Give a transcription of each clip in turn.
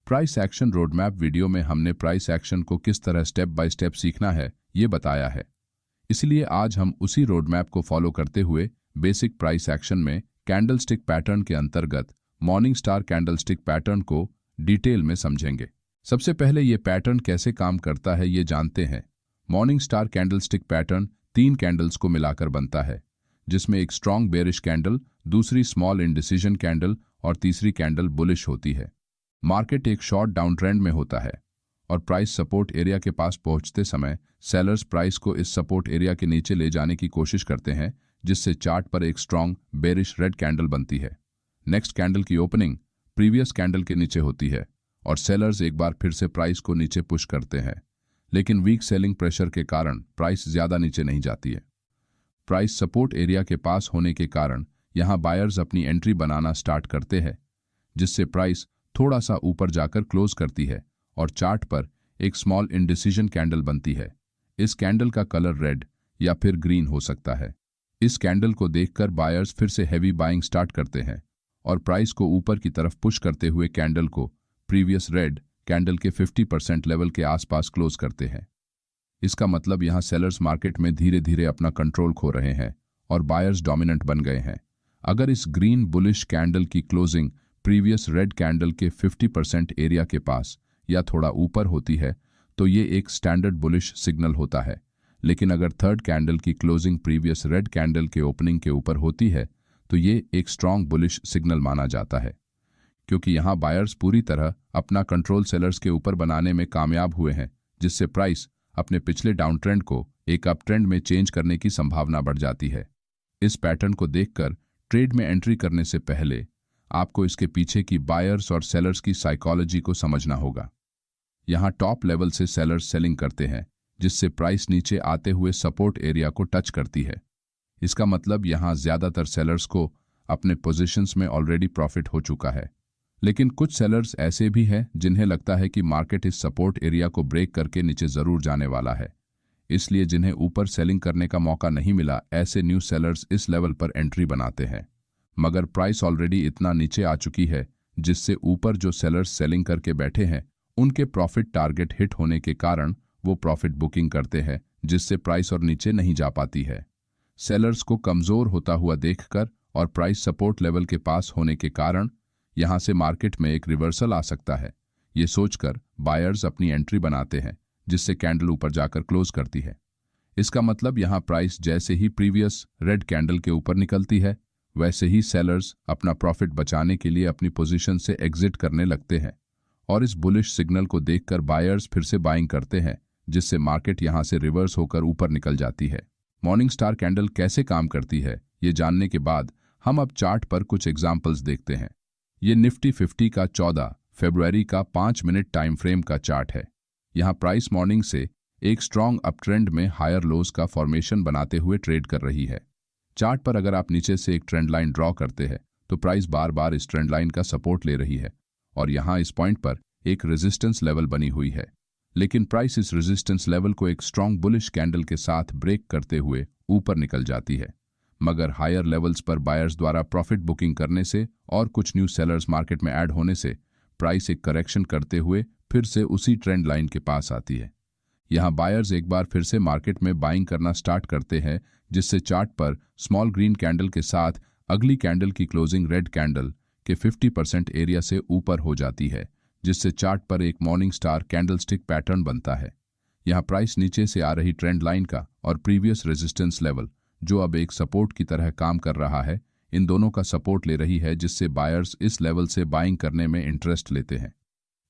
Price action roadmap video में हमने price action को किस तरह स्टेप बाय स्टेप सीखना है ये बताया है। इसलिए आज हम उसी रोडमैप को फॉलो करते हुए बेसिक प्राइस एक्शन में कैंडलस्टिक पैटर्न के अंतर्गत मॉर्निंग स्टार कैंडलस्टिक पैटर्न को डिटेल में समझेंगे। सबसे पहले ये पैटर्न कैसे काम करता है ये जानते हैं। Morning star candlestick pattern 3 candles को मिलाकर बनता है, जिसमें एक स्ट्रॉन्ग बेरिश कैंडल, दूसरी स्मॉल इंडिसीजन कैंडल और तीसरी कैंडल बुलिश होती है। मार्केट एक शॉर्ट डाउन ट्रेंड में होता है और प्राइस सपोर्ट एरिया के पास पहुंचते समय सेलर्स प्राइस को इस सपोर्ट एरिया के नीचे ले जाने की कोशिश करते हैं, जिससे चार्ट पर एक स्ट्रॉन्ग बेरिश रेड कैंडल बनती है। नेक्स्ट कैंडल की ओपनिंग प्रीवियस कैंडल के नीचे होती है और सेलर्स एक बार फिर से प्राइस को नीचे पुश करते हैं, लेकिन वीक सेलिंग प्रेशर के कारण प्राइस ज्यादा नीचे नहीं जाती है। प्राइस सपोर्ट एरिया के पास होने के कारण यहां बायर्स अपनी एंट्री बनाना स्टार्ट करते हैं, जिससे प्राइस थोड़ा सा ऊपर जाकर क्लोज करती है और चार्ट पर एक स्मॉल इंडिसीजन कैंडल बनती है। इस कैंडल का कलर रेड या फिर ग्रीन हो सकता है। इस कैंडल को देखकर बायर्स फिर से हैवी बाइंग स्टार्ट करते हैं और प्राइस को ऊपर की तरफ पुश करते हुए कैंडल को प्रीवियस रेड कैंडल के 50% लेवल के आसपास क्लोज करते हैं। इसका मतलब यहां सेलर्स मार्केट में धीरे धीरे अपना कंट्रोल खो रहे हैं और बायर्स डोमिनेंट बन गए हैं। अगर इस ग्रीन बुलिश कैंडल की क्लोजिंग प्रीवियस रेड कैंडल के 50% एरिया के पास या थोड़ा ऊपर होती है तो ये एक स्टैंडर्ड बुलिश सिग्नल होता है, लेकिन अगर थर्ड कैंडल की क्लोजिंग प्रीवियस रेड कैंडल के ओपनिंग के ऊपर होती है तो ये एक स्ट्रॉन्ग बुलिश सिग्नल माना जाता है, क्योंकि यहां बायर्स पूरी तरह अपना कंट्रोल सेलर्स के ऊपर बनाने में कामयाब हुए हैं, जिससे प्राइस अपने पिछले डाउन ट्रेंड को एक अप ट्रेंड में चेंज करने की संभावना बढ़ जाती है। इस पैटर्न को देखकर ट्रेड में एंट्री करने से पहले आपको इसके पीछे की बायर्स और सेलर्स की साइकोलॉजी को समझना होगा। यहां टॉप लेवल से सेलर्स सेलिंग करते हैं, जिससे प्राइस नीचे आते हुए सपोर्ट एरिया को टच करती है। इसका मतलब यहां ज्यादातर सेलर्स को अपने पोजीशंस में ऑलरेडी प्रॉफिट हो चुका है, लेकिन कुछ सेलर्स ऐसे भी हैं जिन्हें लगता है कि मार्केट इस सपोर्ट एरिया को ब्रेक करके नीचे जरूर जाने वाला है, इसलिए जिन्हें ऊपर सेलिंग करने का मौका नहीं मिला, ऐसे न्यू सेलर्स इस लेवल पर एंट्री बनाते हैं। मगर प्राइस ऑलरेडी इतना नीचे आ चुकी है जिससे ऊपर जो सेलर्स सेलिंग करके बैठे हैं उनके प्रॉफिट टारगेट हिट होने के कारण वो प्रॉफिट बुकिंग करते हैं, जिससे प्राइस और नीचे नहीं जा पाती है। सेलर्स को कमजोर होता हुआ देखकर और प्राइस सपोर्ट लेवल के पास होने के कारण यहां से मार्केट में एक रिवर्सल आ सकता है, ये सोचकर बायर्स अपनी एंट्री बनाते हैं, जिससे कैंडल ऊपर जाकर क्लोज करती है। इसका मतलब यहां प्राइस जैसे ही प्रीवियस रेड कैंडल के ऊपर निकलती है वैसे ही सेलर्स अपना प्रॉफिट बचाने के लिए अपनी पोजीशन से एग्जिट करने लगते हैं और इस बुलिश सिग्नल को देखकर बायर्स फिर से बाइंग करते हैं, जिससे मार्केट यहां से रिवर्स होकर ऊपर निकल जाती है। मॉर्निंग स्टार कैंडल कैसे काम करती है ये जानने के बाद हम अब चार्ट पर कुछ एग्जाम्पल्स देखते हैं। ये निफ्टी 50 का 14 फरवरी का 5 मिनट टाइम फ्रेम का चार्ट है। यहाँ प्राइस मॉर्निंग से एक स्ट्रॉन्ग अप ट्रेंड में हायर लोज का फॉर्मेशन बनाते हुए ट्रेड कर रही है। चार्ट पर अगर आप नीचे से एक ट्रेंड लाइन ड्रॉ करते हैं तो प्राइस बार बार इस ट्रेंड लाइन का सपोर्ट ले रही है और यहाँ इस पॉइंट पर एक रेजिस्टेंस लेवल बनी हुई है, लेकिन प्राइस इस रेजिस्टेंस लेवल को एक स्ट्रॉन्ग बुलिश कैंडल के साथ ब्रेक करते हुए ऊपर निकल जाती है। मगर हायर लेवल्स पर बायर्स द्वारा प्रॉफिट बुकिंग करने से और कुछ न्यू सेलर्स मार्केट में ऐड होने से प्राइस एक करेक्शन करते हुए फिर से उसी ट्रेंड लाइन के पास आती है। यहां बायर्स एक बार फिर से मार्केट में बाइंग करना स्टार्ट करते हैं, जिससे चार्ट पर स्मॉल ग्रीन कैंडल के साथ अगली कैंडल की क्लोजिंग रेड कैंडल के 50% एरिया से ऊपर हो जाती है, जिससे चार्ट पर एक मॉर्निंग स्टार कैंडलस्टिक पैटर्न बनता है। यहां प्राइस नीचे से आ रही ट्रेंड लाइन का और प्रीवियस रेजिस्टेंस लेवल, जो अब एक सपोर्ट की तरह काम कर रहा है, इन दोनों का सपोर्ट ले रही है, जिससे बायर्स इस लेवल से बाइंग करने में इंटरेस्ट लेते हैं।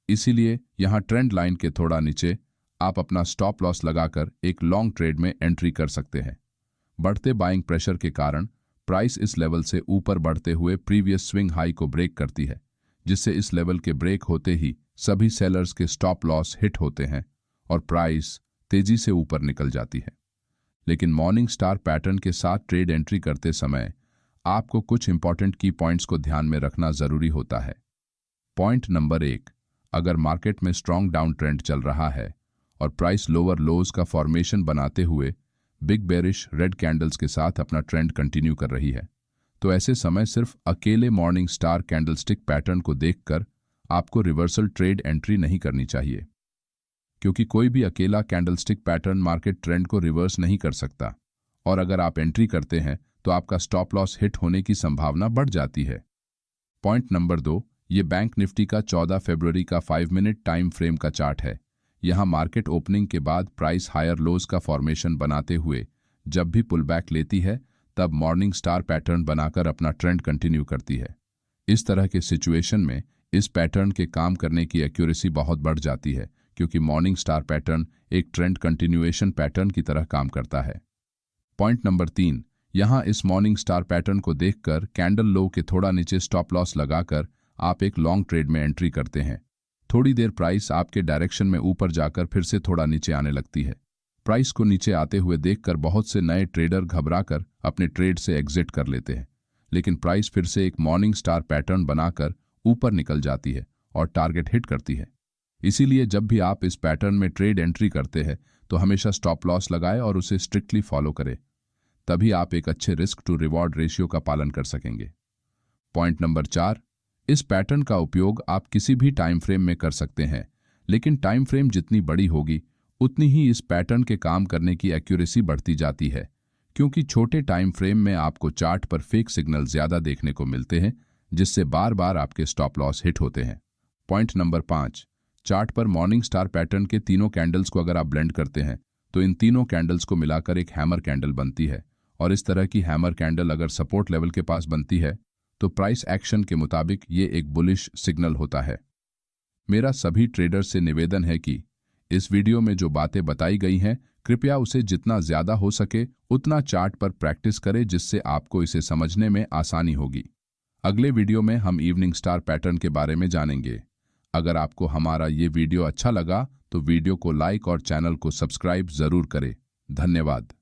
इसीलिए यहां ट्रेंड लाइन के थोड़ा नीचे आप अपना स्टॉप लॉस लगाकर एक लॉन्ग ट्रेड में एंट्री कर सकते हैं। बढ़ते बाइंग प्रेशर के कारण प्राइस इस लेवल से ऊपर बढ़ते हुए प्रीवियस स्विंग हाई को ब्रेक करती है, जिससे इस लेवल के ब्रेक होते ही सभी सेलर्स के स्टॉप लॉस हिट होते हैं और प्राइस तेजी से ऊपर निकल जाती है। लेकिन मॉर्निंग स्टार पैटर्न के साथ ट्रेड एंट्री करते समय आपको कुछ इंपॉर्टेंट की पॉइंट्स को ध्यान में रखना जरूरी होता है। पॉइंट नंबर 1, अगर मार्केट में स्ट्रॉन्ग डाउन ट्रेंड चल रहा है और प्राइस लोअर लोज का फॉर्मेशन बनाते हुए बिग बेरिश रेड कैंडल्स के साथ अपना ट्रेंड कंटिन्यू कर रही है, तो ऐसे समय सिर्फ अकेले मॉर्निंग स्टार कैंडलस्टिक पैटर्न को देखकर आपको रिवर्सल ट्रेड एंट्री नहीं करनी चाहिए, क्योंकि कोई भी अकेला कैंडलस्टिक पैटर्न मार्केट ट्रेंड को रिवर्स नहीं कर सकता, और अगर आप एंट्री करते हैं तो आपका स्टॉप लॉस हिट होने की संभावना बढ़ जाती है। पॉइंट नंबर 2, ये बैंक निफ्टी का 14 फरवरी का 5 मिनट टाइम फ्रेम का चार्ट है। यहाँ मार्केट ओपनिंग के बाद प्राइस हायर लोज का फॉर्मेशन बनाते हुए जब भी पुल बैक लेती है तब मॉर्निंग स्टार पैटर्न बनाकर अपना ट्रेंड कंटिन्यू करती है। इस तरह के सिचुएशन में इस पैटर्न के काम करने की एक्यूरेसी बहुत बढ़ जाती है, क्योंकि मॉर्निंग स्टार पैटर्न एक ट्रेंड कंटिन्यूएशन पैटर्न की तरह काम करता है। पॉइंट नंबर 3, यहाँ इस मॉर्निंग स्टार पैटर्न को देखकर कैंडल लो के थोड़ा नीचे स्टॉप लॉस लगाकर आप एक लॉन्ग ट्रेड में एंट्री करते हैं। थोड़ी देर प्राइस आपके डायरेक्शन में ऊपर जाकर फिर से थोड़ा नीचे आने लगती है। प्राइस को नीचे आते हुए देखकर बहुत से नए ट्रेडर घबराकर अपने ट्रेड से एग्जिट कर लेते हैं, लेकिन प्राइस फिर से एक मॉर्निंग स्टार पैटर्न बनाकर ऊपर निकल जाती है और टारगेट हिट करती है। इसीलिए जब भी आप इस पैटर्न में ट्रेड एंट्री करते हैं तो हमेशा स्टॉप लॉस लगाएं और उसे स्ट्रिक्टली फॉलो करें, तभी आप एक अच्छे रिस्क टू रिवॉर्ड रेशियो का पालन कर सकेंगे। पॉइंट नंबर 4, इस पैटर्न का उपयोग आप किसी भी टाइम फ्रेम में कर सकते हैं, लेकिन टाइम फ्रेम जितनी बड़ी होगी उतनी ही इस पैटर्न के काम करने की एक्यूरेसी बढ़ती जाती है, क्योंकि छोटे टाइम फ्रेम में आपको चार्ट पर फेक सिग्नल ज्यादा देखने को मिलते हैं, जिससे बार बार आपके स्टॉप लॉस हिट होते हैं। पॉइंट नंबर 5, चार्ट पर मॉर्निंग स्टार पैटर्न के तीनों कैंडल्स को अगर आप ब्लेंड करते हैं तो इन तीनों कैंडल्स को मिलाकर एक हैमर कैंडल बनती है, और इस तरह की हैमर कैंडल अगर सपोर्ट लेवल के पास बनती है तो प्राइस एक्शन के मुताबिक ये एक बुलिश सिग्नल होता है। मेरा सभी ट्रेडर्स से निवेदन है कि इस वीडियो में जो बातें बताई गई हैं कृपया उसे जितना ज्यादा हो सके उतना चार्ट पर प्रैक्टिस करें, जिससे आपको इसे समझने में आसानी होगी। अगले वीडियो में हम इवनिंग स्टार पैटर्न के बारे में जानेंगे। अगर आपको हमारा ये वीडियो अच्छा लगा तो वीडियो को लाइक और चैनल को सब्सक्राइब जरूर करें। धन्यवाद।